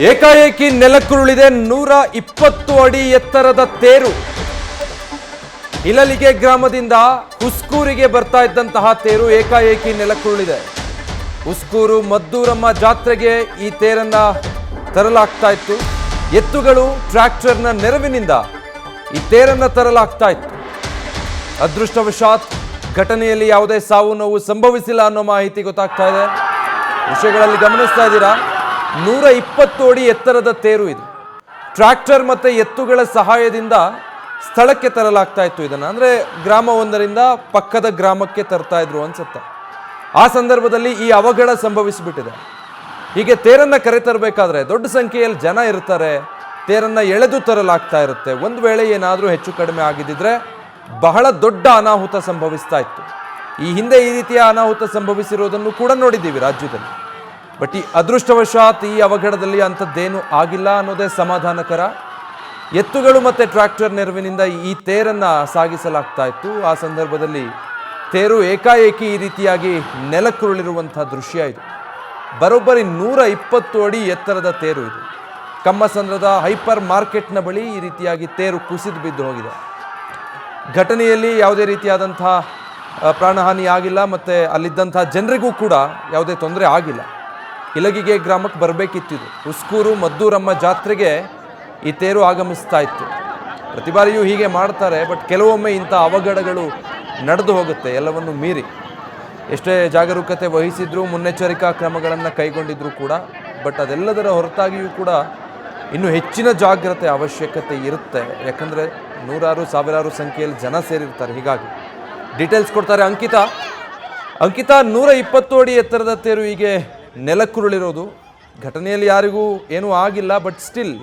ಏಕಾಏಕಿ ನೆಲಕ್ಕುರುಳಿದೆ 120 ಅಡಿ ಎತ್ತರದ ತೇರು. ಇಲಲಿಗೆ ಗ್ರಾಮದಿಂದ ಹುಸ್ಕೂರಿಗೆ ಬರ್ತಾ ಇದ್ದಂತಹ ತೇರು ಏಕಾಏಕಿ ನೆಲಕ್ಕುರುಳಿದೆ. ಹುಸ್ಕೂರು ಮದ್ದೂರಮ್ಮ ಜಾತ್ರೆಗೆ ಈ ತೇರನ್ನ ತರಲಾಗ್ತಾ ಇತ್ತು. ಎತ್ತುಗಳು ಟ್ರ್ಯಾಕ್ಟರ್ನ ನೆರವಿನಿಂದ ಈ ತೇರನ್ನ ತರಲಾಗ್ತಾ ಇತ್ತು. ಅದೃಷ್ಟವಶಾತ್ ಘಟನೆಯಲ್ಲಿ ಯಾವುದೇ ಸಾವು ನೋವು ಸಂಭವಿಸಿಲ್ಲ ಅನ್ನೋ ಮಾಹಿತಿ ಗೊತ್ತಾಗ್ತಾ ಇದೆ. ವಿಷಯಗಳಲ್ಲಿ ಗಮನಿಸ್ತಾ ಇದ್ದೀರಾ, 120 ಅಡಿ ಎತ್ತರದ ತೇರು ಇದು. ಟ್ರ್ಯಾಕ್ಟರ್ ಮತ್ತು ಎತ್ತುಗಳ ಸಹಾಯದಿಂದ ಸ್ಥಳಕ್ಕೆ ತರಲಾಗ್ತಾ ಇತ್ತು. ಇದನ್ನು ಅಂದರೆ ಗ್ರಾಮವೊಂದರಿಂದ ಪಕ್ಕದ ಗ್ರಾಮಕ್ಕೆ ತರ್ತಾ ಇದ್ರು ಅನ್ಸುತ್ತೆ. ಆ ಸಂದರ್ಭದಲ್ಲಿ ಈ ಅವಘಡ ಸಂಭವಿಸಿಬಿಟ್ಟಿದೆ. ಹೀಗೆ ತೇರನ್ನು ಕರೆತರಬೇಕಾದ್ರೆ ದೊಡ್ಡ ಸಂಖ್ಯೆಯಲ್ಲಿ ಜನ ಇರ್ತಾರೆ, ತೇರನ್ನು ಎಳೆದು ತರಲಾಗ್ತಾ ಇರುತ್ತೆ. ಒಂದು ವೇಳೆ ಏನಾದರೂ ಹೆಚ್ಚು ಕಡಿಮೆ ಆಗಿದ್ದಿದ್ರೆ ಬಹಳ ದೊಡ್ಡ ಅನಾಹುತ ಸಂಭವಿಸ್ತಾ ಇತ್ತು. ಈ ಹಿಂದೆ ಈ ರೀತಿಯ ಅನಾಹುತ ಸಂಭವಿಸಿರೋದನ್ನು ಕೂಡ ನೋಡಿದ್ದೀವಿ ರಾಜ್ಯದಲ್ಲಿ. ಬಟ್ ಈ ಅದೃಷ್ಟವಶಾತ್ ಈ ಅವಘಡದಲ್ಲಿ ಅಂಥದ್ದೇನೂ ಆಗಿಲ್ಲ ಅನ್ನೋದೇ ಸಮಾಧಾನಕರ. ಎತ್ತುಗಳು ಮತ್ತು ಟ್ರ್ಯಾಕ್ಟರ್ ನೆರವಿನಿಂದ ಈ ತೇರನ್ನು ಸಾಗಿಸಲಾಗ್ತಾ ಇತ್ತು. ಆ ಸಂದರ್ಭದಲ್ಲಿ ತೇರು ಏಕಾಏಕಿ ಈ ರೀತಿಯಾಗಿ ನೆಲಕ್ಕುರುಳಿರುವಂಥ ದೃಶ್ಯ ಇದು. ಬರೋಬ್ಬರಿ 120 ಅಡಿ ಎತ್ತರದ ತೇರು ಇದು. ಕಮ್ಮಸಂದ್ರದ ಹೈಪರ್ ಮಾರ್ಕೆಟ್ನ ಬಳಿ ಈ ರೀತಿಯಾಗಿ ತೇರು ಕುಸಿದು ಬಿದ್ದು ಹೋಗಿದೆ. ಘಟನೆಯಲ್ಲಿ ಯಾವುದೇ ರೀತಿಯಾದಂಥ ಪ್ರಾಣಹಾನಿ ಆಗಿಲ್ಲ ಮತ್ತು ಅಲ್ಲಿದ್ದಂಥ ಜನರಿಗೂ ಕೂಡ ಯಾವುದೇ ತೊಂದರೆ ಆಗಿಲ್ಲ. ಇಲಗಿಗೆ ಗ್ರಾಮಕ್ಕೆ ಬರಬೇಕಿತ್ತಿದ್ದು. ಹುಸ್ಕೂರು ಮದ್ದೂರಮ್ಮ ಜಾತ್ರೆಗೆ ಈ ತೇರು ಆಗಮಿಸ್ತಾ ಇತ್ತು. ಪ್ರತಿ ಬಾರಿಯೂ ಹೀಗೆ ಮಾಡ್ತಾರೆ, ಬಟ್ ಕೆಲವೊಮ್ಮೆ ಇಂಥ ಅವಘಡಗಳು ನಡೆದು ಹೋಗುತ್ತೆ ಎಲ್ಲವನ್ನು ಮೀರಿ. ಎಷ್ಟೇ ಜಾಗರೂಕತೆ ವಹಿಸಿದ್ರು, ಮುನ್ನೆಚ್ಚರಿಕಾ ಕ್ರಮಗಳನ್ನು ಕೈಗೊಂಡಿದ್ರು ಕೂಡ, ಬಟ್ ಅದೆಲ್ಲದರ ಹೊರತಾಗಿಯೂ ಕೂಡ ಇನ್ನೂ ಹೆಚ್ಚಿನ ಜಾಗ್ರತೆ ಅವಶ್ಯಕತೆ ಇರುತ್ತೆ. ಯಾಕಂದರೆ ನೂರಾರು ಸಾವಿರಾರು ಸಂಖ್ಯೆಯಲ್ಲಿ ಜನ ಸೇರಿರ್ತಾರೆ. ಹೀಗಾಗಿ ಡೀಟೇಲ್ಸ್ ಕೊಡ್ತಾರೆ ಅಂಕಿತಾ. 120 ಅಡಿ ಎತ್ತರದ ತೇರು ಹೀಗೆ ನೆಲಕ್ಕುರುಳಿರೋದು. ಘಟನೆಯಲ್ಲಿ ಯಾರಿಗೂ ಏನೂ ಆಗಿಲ್ಲ, ಬಟ್ ಸ್ಟಿಲ್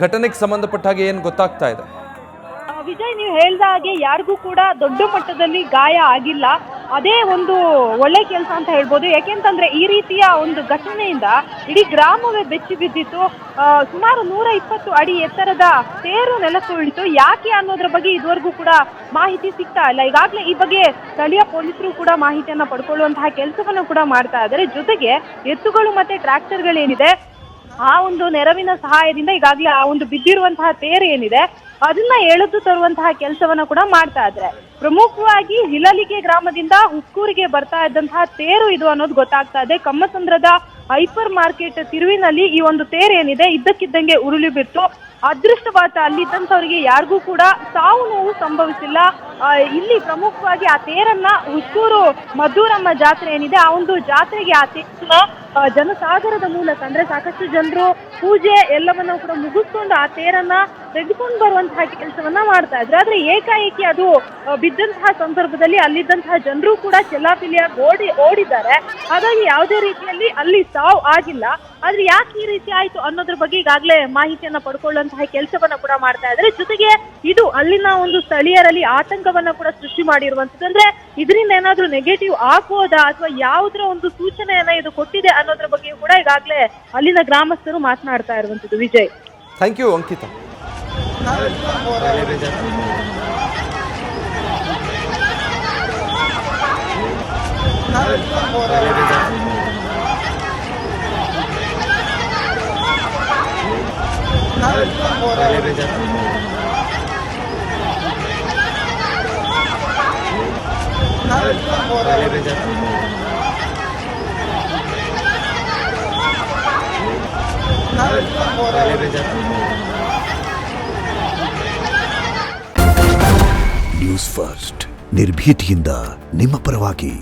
ಘಟನೆಗೆ ಸಂಬಂಧಪಟ್ಟ ಹಾಗೆ ಏನು ಗೊತ್ತಾಗ್ತಾ ಇದೆ? ವಿಜಯ್, ನೀವು ಹೇಳ್ದ ಹಾಗೆ ಯಾರಿಗೂ ಕೂಡ ದೊಡ್ಡ ಮಟ್ಟದಲ್ಲಿ ಗಾಯ ಆಗಿಲ್ಲ. ಅದೇ ಒಂದು ಒಳ್ಳೆ ಕೆಲಸ ಅಂತ ಹೇಳ್ಬೋದು. ಯಾಕೆಂತಂದ್ರೆ ಈ ರೀತಿಯ ಒಂದು ಘಟನೆಯಿಂದ ಇಡೀ ಗ್ರಾಮವೇ ಬೆಚ್ಚಿ ಬಿದ್ದಿತ್ತು. ಸುಮಾರು 120 ಅಡಿ ಎತ್ತರದ ತೇರು ನೆಲಕ್ಕುರುಳಿತು. ಯಾಕೆ ಅನ್ನೋದ್ರ ಬಗ್ಗೆ ಇದುವರೆಗೂ ಕೂಡ ಮಾಹಿತಿ ಸಿಗ್ತಾ ಇಲ್ಲ. ಈಗಾಗಲೇ ಈ ಬಗ್ಗೆ ಸ್ಥಳೀಯ ಪೊಲೀಸರು ಕೂಡ ಮಾಹಿತಿಯನ್ನ ಪಡ್ಕೊಳ್ಳುವಂತಹ ಕೆಲಸವನ್ನು ಕೂಡ ಮಾಡ್ತಾ ಇದ್ದಾರೆ. ಜೊತೆಗೆ ಎತ್ತುಗಳು ಮತ್ತೆ ಟ್ರ್ಯಾಕ್ಟರ್ಗಳೇನಿದೆ ಆ ಒಂದು ನೆರವಿನ ಸಹಾಯದಿಂದ ಈಗಾಗಲೇ ಆ ಒಂದು ಬಿದ್ದಿರುವಂತಹ ತೇರು ಏನಿದೆ ಅದನ್ನ ಎಳೆದು ತರುವಂತಹ ಕೆಲಸವನ್ನ ಕೂಡ ಮಾಡ್ತಾ ಇದ್ದಾರೆ. ಪ್ರಮುಖವಾಗಿ ಹಿಲಲಿಗೆ ಗ್ರಾಮದಿಂದ ಹುಸ್ಕೂರಿಗೆ ಬರ್ತಾ ಇದ್ದಂತಹ ತೇರು ಇದು ಅನ್ನೋದು ಗೊತ್ತಾಗ್ತಾ ಇದೆ. ಕಮ್ಮಸಂದ್ರದ ಹೈಪರ್ ಮಾರ್ಕೆಟ್ ತಿರುವಿನಲ್ಲಿ ಈ ಒಂದು ತೇರು ಏನಿದೆ ಇದ್ದಕ್ಕಿದ್ದಂಗೆ ಉರುಳಿ ಬಿತ್ತು. ಅದೃಷ್ಟವಾದ ಅಲ್ಲಿದ್ದಂಥವರಿಗೆ ಯಾರಿಗೂ ಕೂಡ ಸಾವು ನೋವು ಸಂಭವಿಸಿಲ್ಲ. ಇಲ್ಲಿ ಪ್ರಮುಖವಾಗಿ ಆ ತೇರನ್ನ ಹುಸ್ಕೂರು ಮದ್ದೂರಮ್ಮ ಜಾತ್ರೆ ಏನಿದೆ ಆ ಒಂದು ಜಾತ್ರೆಗೆ ಆ ತೇರನ್ನ ಜನಸಾಗರದ ಮೂಲಕ ಅಂದ್ರೆ ಸಾಕಷ್ಟು ಜನರು ಪೂಜೆ ಎಲ್ಲವನ್ನ ಕೂಡ ಮುಗಿಸ್ಕೊಂಡು ಆ ತೇರನ್ನ ತೆಗೆದುಕೊಂಡು ಬರುವಂತಹ ಕೆಲಸವನ್ನ ಮಾಡ್ತಾ ಇದ್ರು. ಆದ್ರೆ ಏಕಾಏಕಿ ಅದು ಬಿದ್ದಂತಹ ಸಂದರ್ಭದಲ್ಲಿ ಅಲ್ಲಿದ್ದಂತಹ ಜನರು ಕೂಡ ಚೆಲ್ಲಾಪಿಲ್ಲಿಯಾಗಿ ಓಡಿದ್ದಾರೆ. ಹಾಗಾಗಿ ಯಾವುದೇ ರೀತಿಯಲ್ಲಿ ಅಲ್ಲಿ ಸಾವು ಆಗಿಲ್ಲ. ಆದ್ರೆ ಯಾಕೆ ಈ ರೀತಿ ಆಯ್ತು ಅನ್ನೋದ್ರ ಬಗ್ಗೆ ಈಗಾಗಲೇ ಮಾಹಿತಿಯನ್ನ ಪಡ್ಕೊಳ್ಳುವಂತಹ ಕೆಲಸವನ್ನ ಕೂಡ ಮಾಡ್ತಾ ಇದ್ದಾರೆ. ಜೊತೆಗೆ ಇದು ಅಲ್ಲಿನ ಒಂದು ಸ್ಥಳೀಯರಲ್ಲಿ ಆತಂಕವನ್ನ ಕೂಡ ಸೃಷ್ಟಿ ಮಾಡಿರುವಂತದ್ದು. ಅಂದ್ರೆ ಇದರಿಂದ ಏನಾದ್ರೂ ನೆಗೆಟಿವ್ ಆಗ್ಬೋದಾ ಅಥವಾ ಯಾವುದರ ಒಂದು ಸೂಚನೆಯನ್ನ ಇದು ಕೊಟ್ಟಿದೆ ಅನ್ನೋದ್ರ ಬಗ್ಗೆ ಕೂಡ ಈಗಾಗಲೇ ಅಲ್ಲಿನ ಗ್ರಾಮಸ್ಥರು ಮಾತನಾಡ್ತಾ ಇರುವಂತದ್ದು. Vijay, thank you Ankita. News first, ನಿರ್ಭೀತಿಯಿಂದ ನಿಮ್ಮ ಪರವಾಗಿ.